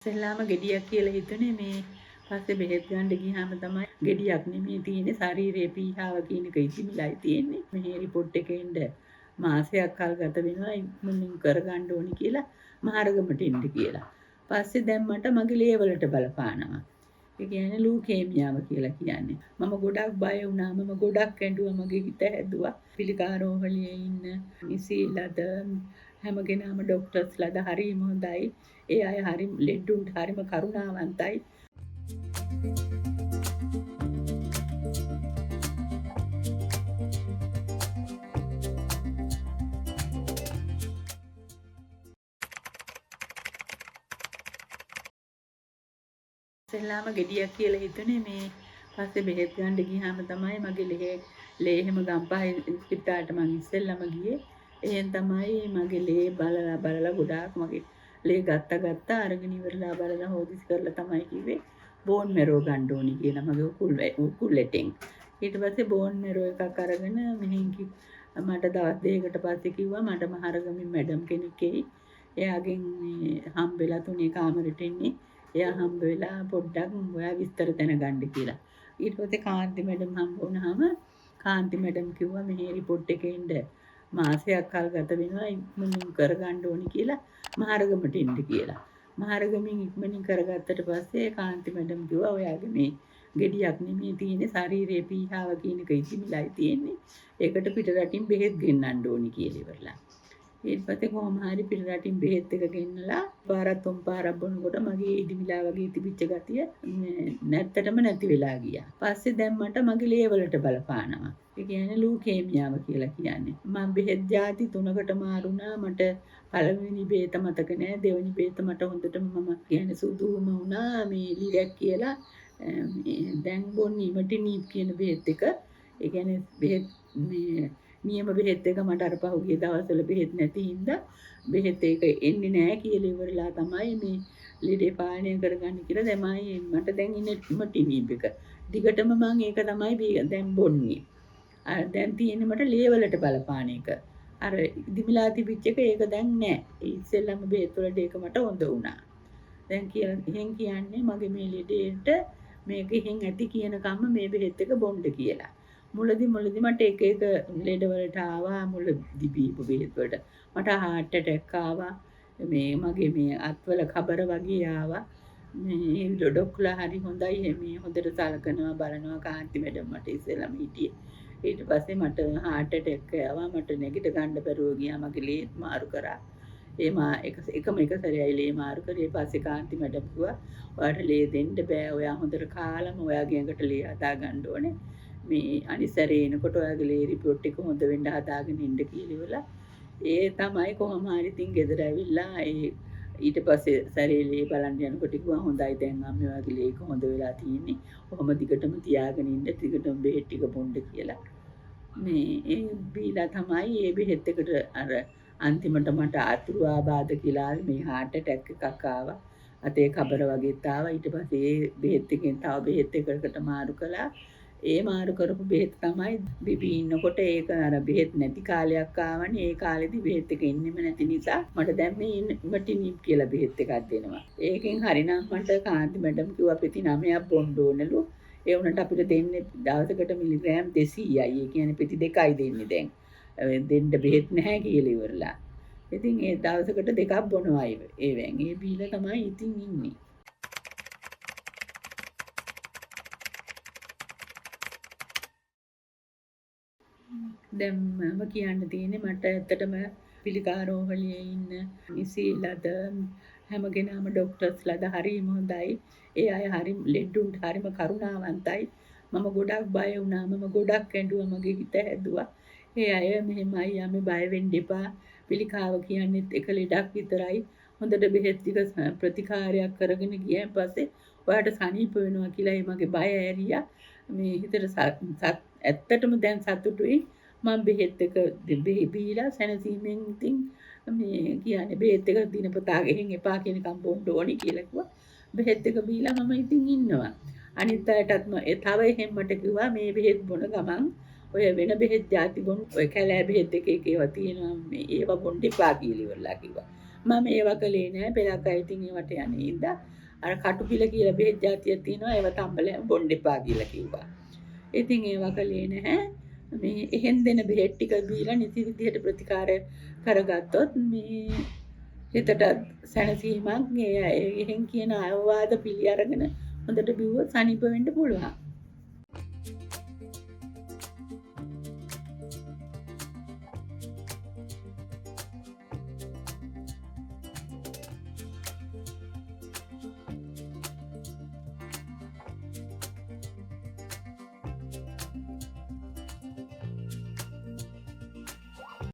ඉස්සෙල්ලාම ගෙඩියක් කියලා හිතුනේ මේ පස්සේ බෙහෙත් ගන්න ගියාම තමයි ගෙඩියක් නෙමෙයි තියෙන්නේ ශරීරයේ පීහාව කියන එක ඉතිමිලයි තියෙන්නේ. මේ රිපෝට් එකේ ඉන්න මාසයක් කල් ගත වෙනවා මුලින් කරගන්න ඕනි කියලා මහරගමට එන්න කියලා. පස්සේ දැන් මට මගේ ලේවලට බලපානවා. ඒ කියන්නේ ලූකේමියාව කියලා කියන්නේ. මම ගොඩක් බය වුණා. මම ගොඩක් ඇඬුවා. මගේ හිත හැදුවා. පිළිකා රෝහලේ ඉන්න ඉසිලද හැම කෙනාම ડોක්ටර්ස්ලාද හරිම හොඳයි. ඒ අය හරි ලෙඩුන්ට හරිම කරුණාවන්තයි. ඉස්සෙල්ලාම ගෙඩියක් කියලා හිතුනේ මේ පස්සේ බෙහෙත් ගන්න ගියාම තමයි මගේ ලේ එහෙම ගම්පහ ඉස්පිරිතාලට මං ඉස්සෙල්ලාම ගියේ. එහෙන් තමයි මගේ ලේ බලලා ගොඩාක් මගේ ලේ ගත්තා අරගෙන ඉවරලා බලලා හොදිස් කරලා තමයි කිව්වේ බෝන් මැරෝ ගන්න ඕනි කියලා මගේ උකුල්ලෙටෙන්. ඊට පස්සේ බෝන් මැරෝ එකක් අරගෙන මෙහෙන් මට දවස් දෙකකට පස්සේ කිව්වා මට මහරගමින් මැඩම් කෙනෙක් එයි. එයාගෙන් හම්බෙලා තුනේ කාමරෙට එන්නේ. එයා හම්බ වෙලා පොඩ්ඩක් ඔයා විස්තර දැනගන්න කියලා. ඊට පස්සේ කාන්ති මැඩම් හම්බ වුණාම කාන්ති මැඩම් කිව්වා මෙහි රිපෝට් එකේ ඉන්න මාසයක් කල් ගත වෙනවා මුලින් කරගන්න ඕනි කියලා මහරගමට එන්න කියලා. මහරගමින් ඉක්මනින් කරගත්තට පස්සේ කාන්ති මැඩම් කිව්වා ඔයාගේ මේ ගෙඩියක් නෙමෙයි තියෙන්නේ ශරීරයේ පීහාව කියන එක ඉතිමිලයි තියෙන්නේ. ඒකට පිට රටින් බෙහෙත් ගෙන්නන්න ඕනි කියලා ඉවරලා. ඊට පස්සේ කොහොම හරි පිට රටින් බෙහෙත් එක ගෙන්නලා පාරක් තුන් පාරක් බොනකොට මගේ ඉදිමිලා වගේ තිබිච්ච ගතිය නැත්තටම නැති වෙලා ගියා. පස්සේ දැන් මට මගේ ලේවලට බලපානවා. ඒ කියන්නේ ලූකේමියාව කියලා කියන්නේ. මම බෙහෙත් ಜಾති 3කට මාරුණා. මට පළවෙනි බෙහෙත මතක නෑ. දෙවෙනි බෙහෙත මට හොඳටම මම කියන්නේ සුදුම වුණා. මේ ලිරැක් කියලා දැන් බොන්නේ ඉමටිනීප් කියන බෙහෙත් එක. ඒ කියන්නේ බෙහෙත් මේ නියම බෙහෙත් එක මට අර පහුගිය දවස්වල බෙහෙත් නැති හින්දා බෙහෙත් එක එන්නේ නැහැ කියලා ඉවරලා තමයි මේ ලීඩේ පාලනය කරගන්න කියලා තමයි මට දැන් ඉන්නේ ඉමටිනීප් එක. දිගටම මම ඒක තමයි දැන් බොන්නේ. අර දැන් තියෙන්නේ මට ලේවලට බලපාන එක. අර ඉදිමිලා තිබිච්ච එක ඒක දැන් නැහැ. ඉස්සෙල්ලම බෙහෙත් වලට ඒක මට හොඳ වුණා. දැන් කියන්නේ මගේ මේ ලීඩේට මේක එහෙන් ඇති කියන කම්ම මේ බෙහෙත් එක බොන්න කියලා. මුලදි මට එක ලෙඩවලට ආවා මුලදි බීපු බෙහෙත් වලට. මට heart attack ආවා. මේ මගේ මේ අත්වල කබර වගේ ආවා. මේ ඩොක්ලා හරි හොඳයි මේ හොඳට සලකනවා බලනවා කාන්ති මැඩම් මට ඉස්සෙල්ලාම හිටියේ. ඊට පස්සේ මට heart attack ආවා. මට නැගිට ගන්න බැරුව ගියා. මගේ ලේ මාරු කරා. එකම එක සැරේයි ලේ මාරු කරේ. පස්සේ කාන්ති මැඩම් කිව්වා ඔයාට ලේ දෙන්න බෑ. ඔයා හොඳට කාලම ඔයාගේ ඇඟට ලේ හදා ගන්න ඕනේ. මේ අනිසරේ එනකොට ඔයාගේ ලේ රිපෝට් එක හොඳ වෙන්න හදාගෙන ඉන්න කියලා ඉවලා ඒ තමයි කොහොම හරි ඉතින් ගෙදර ඇවිල්ලා ඊට පස්සේ සැරේ ලේ බලන්න යනකොට කිව්වා හොඳයි දැන් අම්මේ ඔයාගේ ලේක හොඳ වෙලා තියෙන්නේ. කොහොම දිගටම තියාගෙන ඉන්න දිගටම බෙහෙත් ටික බොන්න කියලා. මේ ඒ බීලා තමයි මේ බෙහෙත් එකට අර අන්තිමට මට අතුරු ආබාධ කියලා මේ heart attack එකක් ආවා. අතේ කබර වගේත් ආවා. ඊට පස්සේ ඒ බෙහෙත් එකෙන් තව බෙහෙත් එකකට මාරු කළා. ඒ මාරු කරපු බෙහෙත් තමයි බිබී ඉන්නකොට ඒක අර බෙහෙත් නැති කාලයක් ආවනේ. ඒ කාලෙදි බෙහෙත් එක එන්නෙම නැති නිසා මට දැන් මේ ඉමටිනීප් කියලා බෙහෙත් එකක් දෙනවා. ඒකෙන් හරිනම් මට කාන්ති මැඩම් කිව්වා පෙති 9ක් බොන්න ඕනලු. ඒ වුණාට අපිට දෙන්නේ දවසකට මිලිග්‍රෑම් 200යි. ඒ කියන්නේ පෙති 2යි දෙන්නේ දැන්. දෙන්න බෙහෙත් නැහැ කියලා ඉවරලා. ඉතින් ඒ දවසකට 2ක් බොනවා ඒවෙන්. ඒ බීලා තමයි ඉතින් ඉන්නේ. දැන් මම කියන්න තියෙන්නේ මට ඇත්තටම පිළිකා රෝහලේ ඉන්න ඉසිලද හැම කෙනාම ડોක්ටර්ස්ලාද හරිම හොඳයි. ඒ අය හරි ලෙඩුන්ට හරිම කරුණාවන්තයි. මම ගොඩක් බය වුණා. මම ගොඩක් ඇඬුවා. මගේ හිත හැදුවා. ඒ අය මෙහෙමයි යමේ බය වෙන්න එපා. පිළිකාව කියන්නේත් එක ලෙඩක් විතරයි. හොඳට බෙහෙත් ටික ප්‍රතිකාරයක් කරගෙන ගියන් පස්සේ ඔයාට සනීප වෙනවා කියලා මගේ බය ඇරියා. මේ හිතට ඇත්තටම දැන් සතුටුයි. මම බෙහෙත් එක බීලා සැනසීමෙන් ඉතින් මේ කියන්නේ බෙහෙත් එක දිනපතා ගෙහින් එපා කියනකම් බොන්න ඕනි කියලා කිව්වා. බෙහෙත් එක බීලා මම ඉතින් ඉන්නවා. අනිත් අයටත් තව එහෙම මට කිව්වා මේ බෙහෙත් බොන ගමන් ඔය වෙන බෙහෙත් ಜಾති බොන්න ඔය කැලෑ බෙහෙත් එක ඒවා තියෙනවා මේ ඒවා බොන්න එපා කියලා ඉවරලා කිව්වා. මම ඒවා කළේ නෑ. පෙරක් අය ඉතින් ඒවට යන්නේ ඉඳා. අර කටුපිල කියලා බෙහෙත් జాතියක් තියෙනවා. ඒව තම්බලෙන් බොන්න එපා කියලා කිව්වා. ඉතින් ඒවා කළේ නැහැ. මේ එහෙන් දෙන බෙහෙත් ටික බීලා නිසි විදිහට ප්‍රතිකාර කරගත්තොත් මේ හිතට සැනසීමක් එහෙන් කියන අවවාද පිළි අරගෙන හොඳට බිව්වොත් සනීප වෙන්න පුළුවන්.